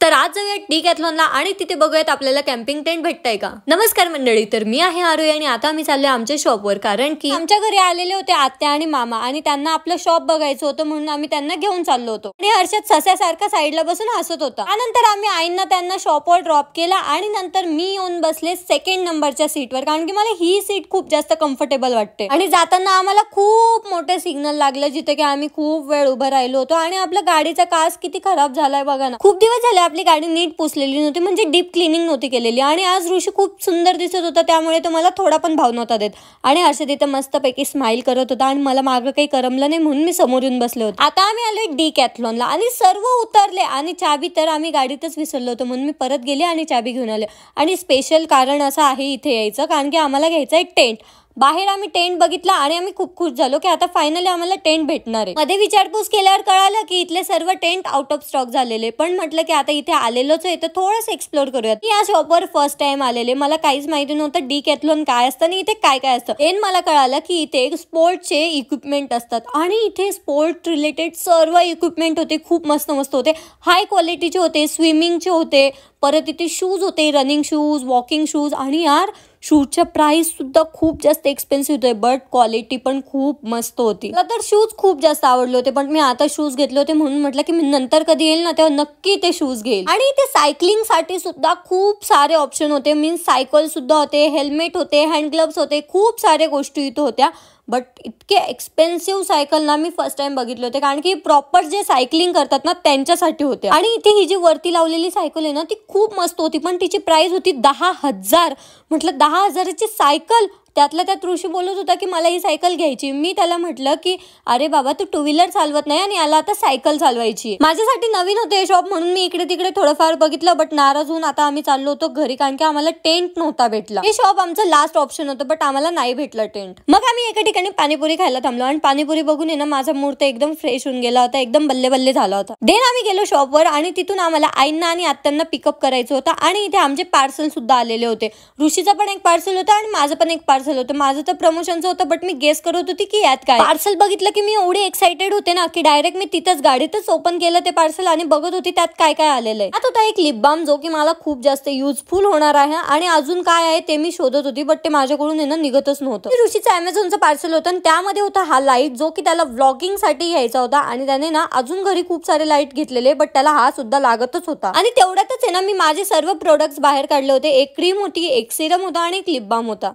तर आज जाऊया डिकॅथलॉनला आणि तिथे बघूयात आपल्याला कॅम्पिंग टेंट भेटतंय का। नमस्कार मंडळी, तर मी आहे आरोही आणि आता आम्ही चालले आमच्या शॉपवर, कारण की आमच्या घरी आलेले होते आत्या आणि मामा आणि त्यांना आपलं शॉप बघायचं होतं म्हणून आम्ही त्यांना घेऊन चाललो होतो। आणि हर्षद सस्यासारखा साईडला बसून हसत होता। त्यानंतर आम्ही आईंना त्यांना शॉपवर ड्रॉप केला आणि नंतर मी येऊन बसले सेकंड नंबरच्या सीटवर, कारण की मला ही सीट खूप जास्त कम्फर्टेबल वाटते। आणि जाताना आम्हाला खूप मोठे सिग्नल लागलं जिथे की आम्ही खूप वेळ उभं राहिलो होतो आणि आपल्या गाडीचा काच किती खराब झालाय बघा ना। खूप दिवस झाले आपली गाडी नीट पुसलेली नव्हती, म्हणजे डीप क्लिनिंग नव्हती केलेली। आणि आज ऋषी खूप सुंदर दिसत होता त्यामुळे तो मला थोडा पण भाव नव्हता देत। आणि हर्षद इथे मस्तपैकी स्माइल करत होता आणि मला मागं काही करमलं नाही म्हणून मी समोर येऊन बसले होते। आता आम्ही आलोय डिकॅथलॉनला आणि सर्व उतरले आणि चाबी तर आम्ही गाडीतच विसरलो होतो म्हणून मी परत गेले आणि चाबी घेऊन आले। आणि स्पेशल कारण असं आहे इथे यायचं, कारण की आम्हाला घ्यायचं आहे टेंट। बाहेर आम्ही टेंट बघितला आणि आम्ही खूप खुश झालो की आता फायनली आम्हाला टेंट भेटणार आहे। मध्ये विचारपूस केल्यावर कळालं की इथले सर्व टेंट आउट ऑफ स्टॉक झालेले, पण म्हटलं की आता इथे आलेलोच आहे तर थोडंसं एक्सप्लोर करूयात। मी या शॉपवर फर्स्ट टाइम आलेले, मला काहीच माहिती नव्हतं डिकॅथलॉन काय असतं आणि इथे काय काय असतं। एन मला कळालं की इथे स्पोर्टचे इक्विपमेंट असतात आणि इथे स्पोर्ट रिलेटेड सर्व इक्विपमेंट होते, खूप मस्त मस्त होते, हाय क्वालिटीचे होते, स्विमिंगचे होते, परत इथे शूज होते, रनिंग शूज, वॉकिंग शूज। आणि यार शूजच्या प्राइस सुद्धा खूप जास्त एक्सपेन्सिव्ह होते, बट क्वालिटी पण खूप मस्त होती। मला तर शूज खूप जास्त आवडले होते, पण मी आता शूज घेतले होते म्हणून म्हटलं की मी नंतर कधी येईल ना तेव्हा नक्की ते शूज घेईल। आणि इथे सायकलिंग साठी सुद्धा खूप सारे ऑप्शन होते, मीन्स सायकल सुद्धा होते, हेल्मेट होते, हँड ग्लोव्स होते, खूप सारे गोष्टी इथे होत्या। बट इतके एक्सपेन्सिव्ह सायकल ना मी फर्स्ट टाइम बघितले होते, कारण की प्रॉपर जे सायकलिंग करतात ना त्यांच्यासाठी होते। आणि इथे ही जी वरती लावलेली सायकल आहे ना ती खूप मस्त होती, पण तिची प्राइस होती 10,000। म्हटलं 10,000ची सायकल, त्यातल्या त्यात ऋषी बोलत होता की मला ही सायकल घ्यायची। मी त्याला म्हटलं की अरे बाबा तू टू व्हीलर चालवत नाही आणि याला आता सायकल चालवायची। माझ्यासाठी नवीन होते हे शॉप म्हणून मी इकडे तिकडे थोडंफार बघितलं, बट नाराज होऊन आता आम्ही चाललो होतो घरी, कारण की आम्हाला टेंट नव्हता भेटला। हे शॉप आमचं लास्ट ऑप्शन होतं, बट आम्हाला नाही भेटलं टेंट। मग आम्ही एका ठिकाणी पाणीपुरी खायला थांबलो आणि पाणीपुरी बघून आहे ना माझा मूड तर एकदम फ्रेश होऊन गेला होता, एकदम बल्ले बल्ले झाला होता। देन आम्ही गेलो शॉपवर आणि तिथून आम्हाला आईंना आणि आत्यांना पिकअप करायचं होतं आणि इथे आमचे पार्सल सुद्धा आलेले होते। ऋषीचं पण एक पार्सल होतं आणि माझं पण एक पार्सल होतं। माझं तर प्रमोशनचं होतं, बट मी गेस करत होती की यात काय। पार्सल बघितलं की मी एवढी एक्साइटेड होते ना की डायरेक्ट मी तिथंच गाडीतच ओपन केलं ते पार्सल आणि बघत होती त्यात काय काय आलेलं आहे। आता होता एक लिप बाम जो की मला खूप जास्त युजफुल होणार आहे आणि अजून काय आहे ते मी शोधत होती, बट ते माझ्याकडून आहे ना निघतच नव्हतं। ऋषीचं अमेझॉनचं पार्सल होतं आणि त्यामध्ये होता हा लाईट जो की त्याला व्लॉगिंग साठी घ्यायचा होता आणि त्याने ना अजून घरी खूप सारे लाईट घेतलेले, बट त्याला हा सुद्धा लागतच होता। आणि तेवढ्यातच आहे ना मी माझे सर्व प्रोडक्ट्स बाहेर काढले होते। एक क्रीम होती, एक सिरम होता आणि एक लिप बाम होता।